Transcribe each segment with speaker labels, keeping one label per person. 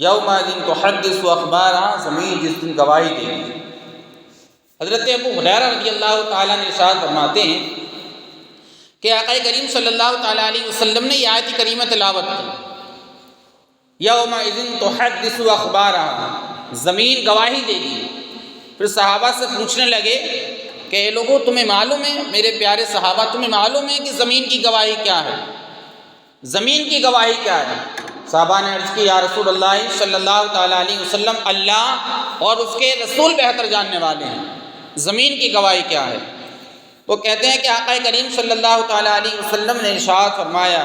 Speaker 1: یومئذ تحدث اخبارہا، زمین جس دن گواہی دے گی۔ حضرت ابو ہریرہ رضی اللہ تعالیٰ نے ارشاد فرماتے ہیں کہ آقا کریم صلی اللہ تعالیٰ علیہ وسلم نے یہ آیت کریمہ تلاوت کی، یومئذ تحدث اخبارہا، زمین گواہی دے گی۔ پھر صحابہ سے پوچھنے لگے کہ اے لوگوں تمہیں معلوم ہے، میرے پیارے صحابہ تمہیں معلوم ہے کہ زمین کی گواہی کیا ہے؟ زمین کی گواہی کیا ہے؟ صحابہ نے عرض کی یا رسول اللہ صلی اللہ تعالیٰ علیہ وسلم، اللہ اور اس کے رسول بہتر جاننے والے ہیں، زمین کی گواہی کیا ہے؟ وہ کہتے ہیں کہ آقا کریم صلی اللہ تعالیٰ علیہ وسلم نے ارشاد فرمایا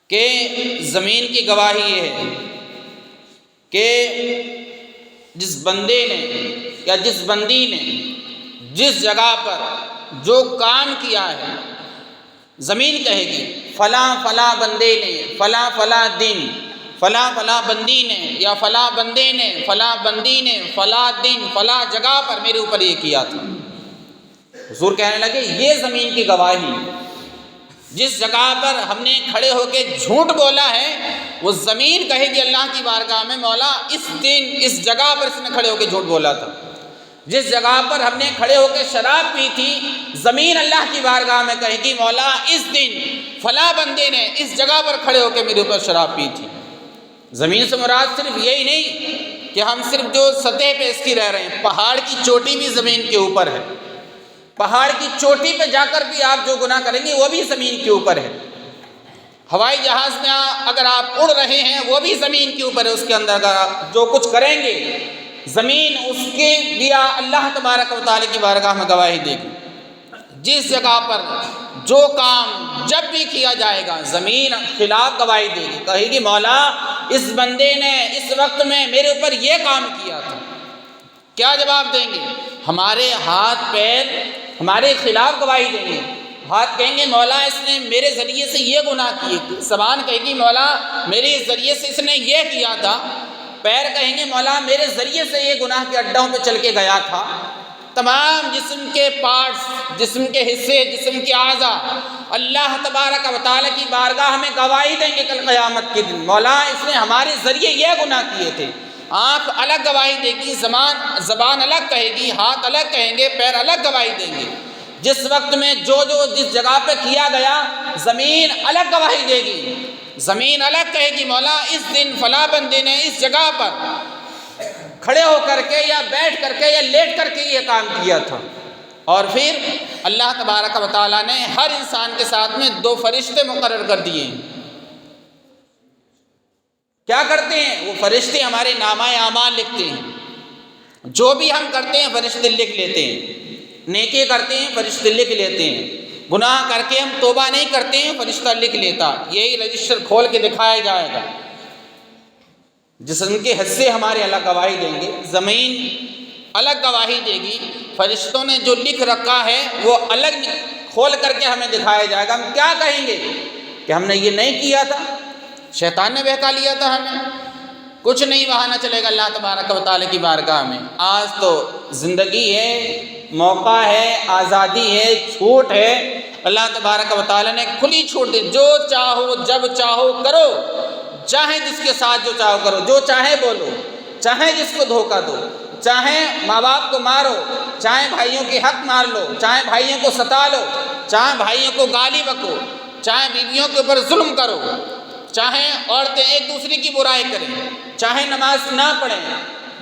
Speaker 1: کہ زمین کی گواہی یہ ہے کہ جس بندے نے یا جس بندی نے جس جگہ پر جو کام کیا ہے، زمین کہے گی فلاں فلاں بندے نے فلاں فلاں دن، فلاں فلاں بندی نے یا فلاں بندے نے فلاں بندی نے فلاں دن فلاں جگہ پر میرے اوپر یہ کیا تھا۔ حضور کہنے لگے یہ زمین کی گواہی، جس جگہ پر ہم نے کھڑے ہو کے جھوٹ بولا ہے وہ زمین کہے گی اللہ کی بارگاہ میں مولا اس دن اس جگہ پر اس نے کھڑے ہو کے جھوٹ بولا تھا۔ جس جگہ پر ہم نے کھڑے ہو کے شراب پی تھی، زمین اللہ کی بارگاہ میں کہے گی مولا اس دن فلاں بندے نے اس جگہ پر کھڑے ہو کے میرے اوپر شراب پی تھی۔ زمین سے مراد صرف یہی نہیں کہ ہم صرف جو سطح پہ اس کی رہ رہے ہیں، پہاڑ کی چوٹی بھی زمین کے اوپر ہے، پہاڑ کی چوٹی پہ جا کر بھی آپ جو گناہ کریں گے وہ بھی زمین کے اوپر ہے، ہوائی جہاز میں اگر آپ اڑ رہے ہیں وہ بھی زمین کے اوپر ہے، اس کے اندر اگر جو کچھ کریں گے زمین اس کے لیا اللہ تبارک و تعالیٰ کی بارگاہ میں گواہی دے گی۔ جس جگہ پر جو کام جب بھی کیا جائے گا زمین خلاف گواہی دے گی، کہے گی مولا اس بندے نے اس وقت میں میرے اوپر یہ کام کیا تھا۔ کیا جواب دیں گے؟ ہمارے ہاتھ پیر ہمارے خلاف گواہی دیں گے۔ ہاتھ کہیں گے مولا اس نے میرے ذریعے سے یہ گناہ کیے، زبان کہے گی مولا میرے ذریعے سے اس نے یہ کیا تھا، پیر کہیں گے مولا میرے ذریعے سے یہ گناہ کے اڈوں پہ چل کے گیا تھا۔ تمام جسم کے پارٹس، جسم کے حصے، جسم کے اعضاء اللہ تبارک و تعالیٰ کی بارگاہ میں گواہی دیں گے کل قیامت کے دن مولا اس نے ہمارے ذریعے یہ گناہ کیے تھے۔ آنکھ الگ گواہی دے گی، زبان الگ کہے گی، ہاتھ الگ کہیں گے، پیر الگ گواہی دیں گے۔ جس وقت میں جو جس جگہ پہ کیا گیا زمین الگ گواہی دے گی، زمین الگ کہے گی مولا اس دن فلاں بندے نے اس جگہ پر کھڑے ہو کر کے یا بیٹھ کر کے یا لیٹ کر کے یہ کام کیا تھا۔ اور پھر اللہ تبارک و تعالیٰ نے ہر انسان کے ساتھ میں 2 فرشتے مقرر کر دیے ہیں۔ کیا کرتے ہیں وہ فرشتے؟ ہمارے نامہ اعمال لکھتے ہیں، جو بھی ہم کرتے ہیں فرشتے لکھ لیتے ہیں، نیکی کرتے ہیں فرشتے لکھ لیتے ہیں، گناہ کر کے ہم توبہ نہیں کرتے ہیں فرشتہ لکھ لیتا۔ یہی رجسٹر کھول کے دکھایا جائے گا۔ جسم کے حصے ہمارے الگ گواہی دیں گے، زمین الگ گواہی دے گی، فرشتوں نے جو لکھ رکھا ہے وہ الگ کھول کر کے ہمیں دکھایا جائے گا۔ ہم کیا کہیں گے کہ ہم نے یہ نہیں کیا تھا، شیطان نے بہکا لیا تھا ہمیں، کچھ نہیں بہانا چلے گا اللہ تبارک و تعالیٰ کی بارگاہ میں۔ آج تو زندگی ہے، موقع ہے، آزادی ہے، چھوٹ ہے، اللہ تبارک و تعالیٰ نے کھلی چھوٹ دی، جو چاہو جب چاہو کرو، چاہے جس کے ساتھ جو چاہو کرو، جو چاہے بولو، چاہے جس کو دھوکہ دو، چاہے ماں باپ کو مارو، چاہے بھائیوں کے حق مار لو، چاہے بھائیوں کو ستا لو، چاہے بھائیوں کو گالی بکو، چاہے بیویوں کے اوپر ظلم کرو، چاہے عورتیں ایک دوسرے کی برائی کریں، چاہے نماز نہ پڑھیں،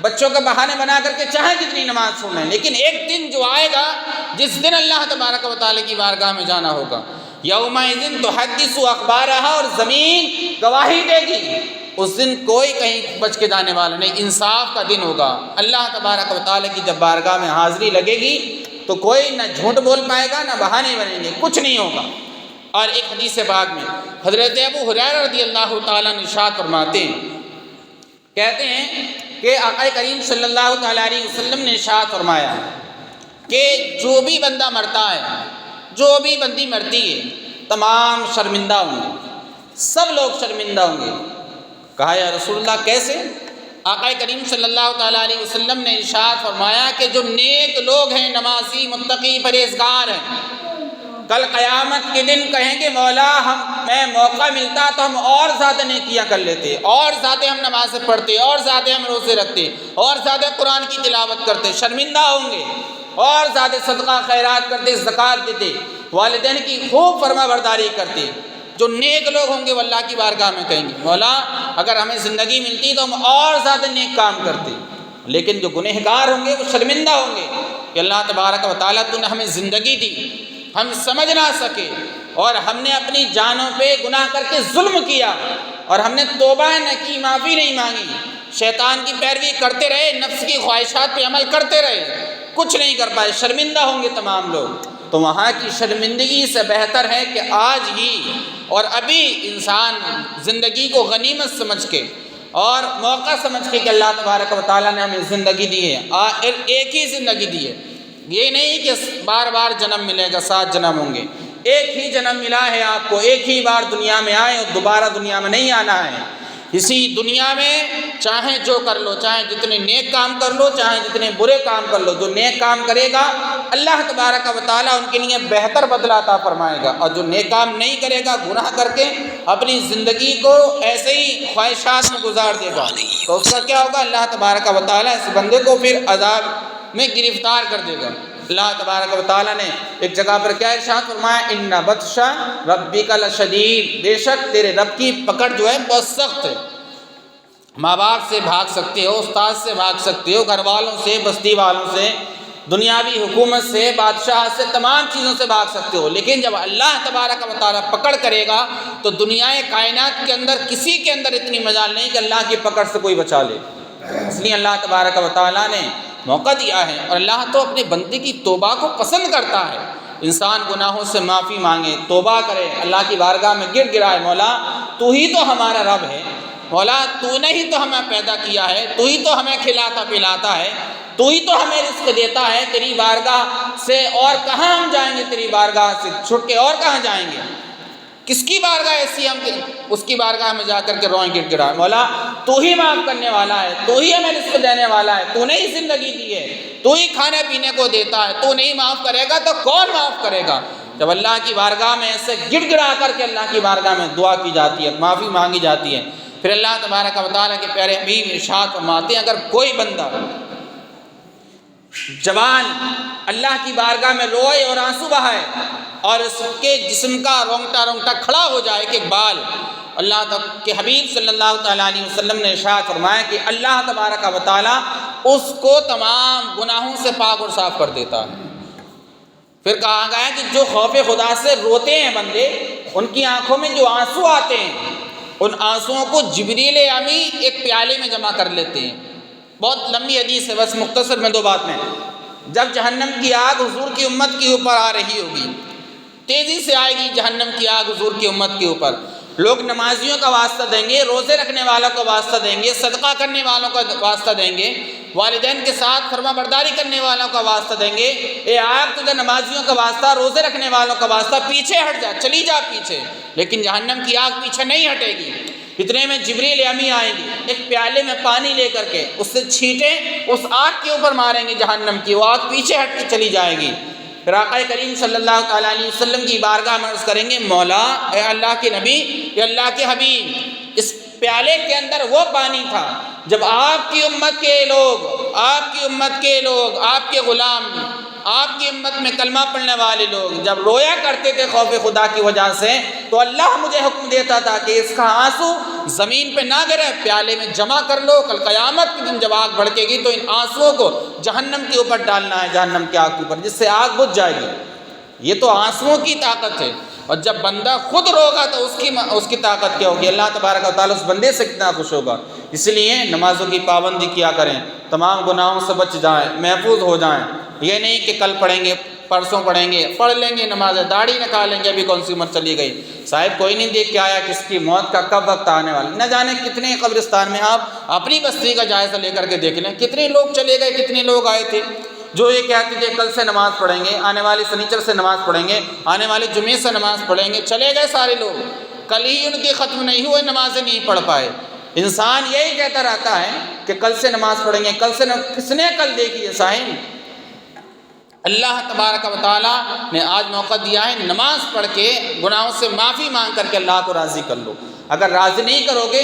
Speaker 1: بچوں کا بہانے بنا کر کے چاہے جتنی نماز سنیں، لیکن ایک دن جو آئے گا جس دن اللہ تبارک و تعالیٰ کی بارگاہ میں جانا ہوگا، یومئذ تحدث اخبارہا، اور زمین گواہی دے گی، اس دن کوئی کہیں بچ کے جانے والا نہیں، انصاف کا دن ہوگا۔ اللہ تبارک و تعالیٰ کی جب بارگاہ میں حاضری لگے گی تو کوئی نہ جھوٹ بول پائے گا نہ بہانے بنیں گے، کچھ نہیں ہوگا۔ اور ایک حدیث پاک میں حضرت ابو ہریرہ رضی اللہ تعالیٰ عنہ ارشاد فرماتے ہیں، کہتے ہیں کہ آقا کریم صلی اللہ تعالیٰ علیہ وسلم نے ارشاد فرمایا کہ جو بھی بندہ مرتا ہے، جو بھی بندی مرتی ہے، تمام شرمندہ ہوں گے، سب لوگ شرمندہ ہوں گے۔ کہا یا رسول اللہ کیسے؟ آقا کریم صلی اللہ تعالیٰ علیہ وسلم نے ارشاد فرمایا کہ جو نیک لوگ ہیں، نمازی، متقی، پرہیزگار ہیں، کل قیامت کے دن کہیں گے مولا ہمیں موقع ملتا تو ہم اور زیادہ نیکیاں کر لیتے، اور زیادہ ہم نمازیں پڑھتے، اور زیادہ ہم روزے رکھتے، اور زیادہ قرآن کی تلاوت کرتے، شرمندہ ہوں گے، اور زیادہ صدقہ خیرات کرتے، زکوٰۃ دیتے، والدین کی خوب فرما برداری کرتے۔ جو نیک لوگ ہوں گے وہ اللہ کی بارگاہ میں کہیں گے مولا اگر ہمیں زندگی ملتی تو ہم اور زیادہ نیک کام کرتے، لیکن جو گنہگار ہوں گے وہ شرمندہ ہوں گے کہ اللہ تبارک و تعالیٰ تو نے ہمیں زندگی دی، ہم سمجھ نہ سکے اور ہم نے اپنی جانوں پہ گناہ کر کے ظلم کیا اور ہم نے توبہ نہ کی، معافی نہیں مانگی، شیطان کی پیروی کرتے رہے، نفس کی خواہشات پہ عمل کرتے رہے، کچھ نہیں کر پائے، شرمندہ ہوں گے تمام لوگ۔ تو وہاں کی شرمندگی سے بہتر ہے کہ آج ہی اور ابھی انسان زندگی کو غنیمت سمجھ کے اور موقع سمجھ کے کہ اللہ تبارک و تعالیٰ نے ہمیں زندگی دی ہے، ایک ہی زندگی دی ہے، یہ نہیں کہ بار بار جنم ملے گا، 7 جنم ہوں گے، ایک ہی جنم ملا ہے آپ کو، ایک ہی بار دنیا میں آئے اور دوبارہ دنیا میں نہیں آنا ہے۔ اسی دنیا میں چاہے جو کر لو، چاہے جتنے نیک کام کر لو، چاہے جتنے برے کام کر لو، جو نیک کام کرے گا اللہ تبارک و تعالیٰ ان کے لیے بہتر بدلہ عطا فرمائے گا، اور جو نیک کام نہیں کرے گا گناہ کر کے اپنی زندگی کو ایسے ہی خواہشات میں گزار دے گا تو اس کا کیا ہوگا، اللہ تبارک و تعالیٰ اس بندے کو پھر عذاب میں گرفتار کر دے گا۔ اللہ تبارک و تعالیٰ نے ایک جگہ پر کیا ارشاد فرمایا، ان بطش ربک لشدید، بے شک تیرے رب کی پکڑ جو ہے بہت سخت ہے۔ ماں باپ سے بھاگ سکتے ہو، استاد سے بھاگ سکتے ہو، گھر والوں سے، بستی والوں سے، دنیاوی حکومت سے، بادشاہ سے، تمام چیزوں سے بھاگ سکتے ہو، لیکن جب اللہ تبارک و تعالیٰ پکڑ کرے گا تو دنیا کائنات کے اندر کسی کے اندر اتنی مجال نہیں کہ اللہ کی پکڑ سے کوئی بچا لے۔ اس لیے اللہ تبارک و تعالیٰ نے موقع دیا ہے، اور اللہ تو اپنے بندے کی توبہ کو پسند کرتا ہے۔ انسان گناہوں سے معافی مانگے، توبہ کرے، اللہ کی بارگاہ میں گر گرائے، مولا تو ہی تو ہمارا رب ہے، مولا تو نے ہی تو ہمیں پیدا کیا ہے، تو ہی تو ہمیں کھلاتا پلاتا ہے، تو ہی تو ہمیں رزق دیتا ہے، تیری بارگاہ سے اور کہاں ہم جائیں گے، تیری بارگاہ سے چھٹ کے اور کہاں جائیں گے، کس کی بارگاہ ایسی ہم اس کی بارگاہ میں جا کر کے روئیں گر گرائیں، مولا تو ہی معاف کرنے والا ہے، تو ہی ہمیں رزق دینے والا ہے، تو نے ہی زندگی دی ہے، تو ہی کھانے پینے کو دیتا ہے، تو نہیں معاف کرے گا تو کون معاف کرے گا۔ جب اللہ کی بارگاہ میں ایسے گر گرا کر کے اللہ کی بارگاہ میں دعا کی جاتی ہے، معافی مانگی جاتی ہے، پھر اللہ تبارک و تعالیٰ کے پیارے حبیب ارشاد فرماتے ہیں اگر کوئی بندہ جوان اللہ کی بارگاہ میں روئے اور آنسو بہائے اور اس کے جسم کا رونگٹا رونگٹا کھڑا ہو جائے کہ بال، اللہ کے حبیب صلی اللہ تعالیٰ علیہ وسلم نے ارشاد فرمایا کہ اللہ تبارک و تعالیٰ اس کو تمام گناہوں سے پاک اور صاف کر دیتا ہے۔ پھر کہا گیا کہ جو خوف خدا سے روتے ہیں بندے، ان کی آنکھوں میں جو آنسو آتے ہیں ان آنسوؤں کو جبریل امی ایک پیالے میں جمع کر لیتے ہیں۔ بہت لمبی حدیث ہے، بس مختصر میں 2 بات میں، جب جہنم کی آگ حضور کی امت کے اوپر آ رہی ہوگی، تیزی سے آئے گی جہنم کی آگ حضور کی امت کے اوپر، لوگ نمازیوں کا واسطہ دیں گے، روزے رکھنے والوں کا واسطہ دیں گے، صدقہ کرنے والوں کا واسطہ دیں گے، والدین کے ساتھ فرما برداری کرنے والوں کا واسطہ دیں گے، اے آگ تجھے نمازیوں کا واسطہ، روزے رکھنے والوں کا واسطہ، پیچھے ہٹ جا، چلی جا پیچھے، لیکن جہنم کی آگ پیچھے نہیں ہٹے گی۔ اتنے میں جبریل امی آئیں گی، ایک پیالے میں پانی لے کر کے اس سے چھینٹیں اس آگ کے اوپر ماریں گے جہنم کی، وہ آگ پیچھے ہٹ کے چلی جائے گی۔ پھر آقا کریم صلی اللہ تعالیٰ علیہ وسلم کی بارگاہ میں عرض کریں گے مولا اے اللہ کے نبی، اے اللہ کے حبیب، اس پیالے کے اندر وہ پانی تھا جب آپ کی امت کے لوگ، آپ کی امت کے لوگ، آپ کے غلام، آپ کی امت میں کلمہ پڑھنے والے لوگ جب رویا کرتے تھے خوف خدا کی وجہ سے، تو اللہ مجھے حکم دیتا تھا کہ اس کا آنسو زمین پہ نہ گرے، پیالے میں جمع کر لو، کل قیامت کے دن جب آگ بھڑکے گی تو ان آنسوؤں کو جہنم کے اوپر ڈالنا ہے، جہنم کی آگ کے اوپر، جس سے آگ بجھ جائے گی۔ یہ تو آنسوؤں کی طاقت ہے، اور جب بندہ خود روگا تو اس کی طاقت کیا ہوگی، اللہ تبارک و تعالیٰ اس بندے سے کتنا خوش ہوگا۔ اس لیے نمازوں کی پابندی کیا کریں، تمام گناہوں سے بچ جائیں، محفوظ ہو جائیں۔ یہ نہیں کہ کل پڑھیں گے، پرسوں پڑھیں گے، پڑھ لیں گے نمازیں، داڑھی نکالیں گے، ابھی کون سی عمر چلی گئی، صاحب کوئی نہیں دیکھ کے آیا کس کی موت کا کب وقت آنے والا، نہ جانے کتنے قبرستان میں آپ اپنی بستی کا جائزہ لے کر کے دیکھ لیں، کتنے لوگ چلے گئے، کتنے لوگ آئے تھے جو یہ کہتے تھے کل سے نماز پڑھیں گے، آنے والے سنیچر سے نماز پڑھیں گے، آنے والے جمعے سے نماز پڑھیں گے، چلے گئے سارے لوگ، کل ہی ان کی ختم نہیں ہوئے، نمازیں نہیں پڑھ پائے۔ انسان یہی کہتا رہتا ہے کہ کل سے نماز پڑھیں گے، کل سے کس نے کل دیکھی ہے صاحب؟ اللہ تبارک و تعالیٰ نے آج موقع دیا ہے، نماز پڑھ کے گناہوں سے معافی مانگ کر کے اللہ کو راضی کر لو۔ اگر راضی نہیں کرو گے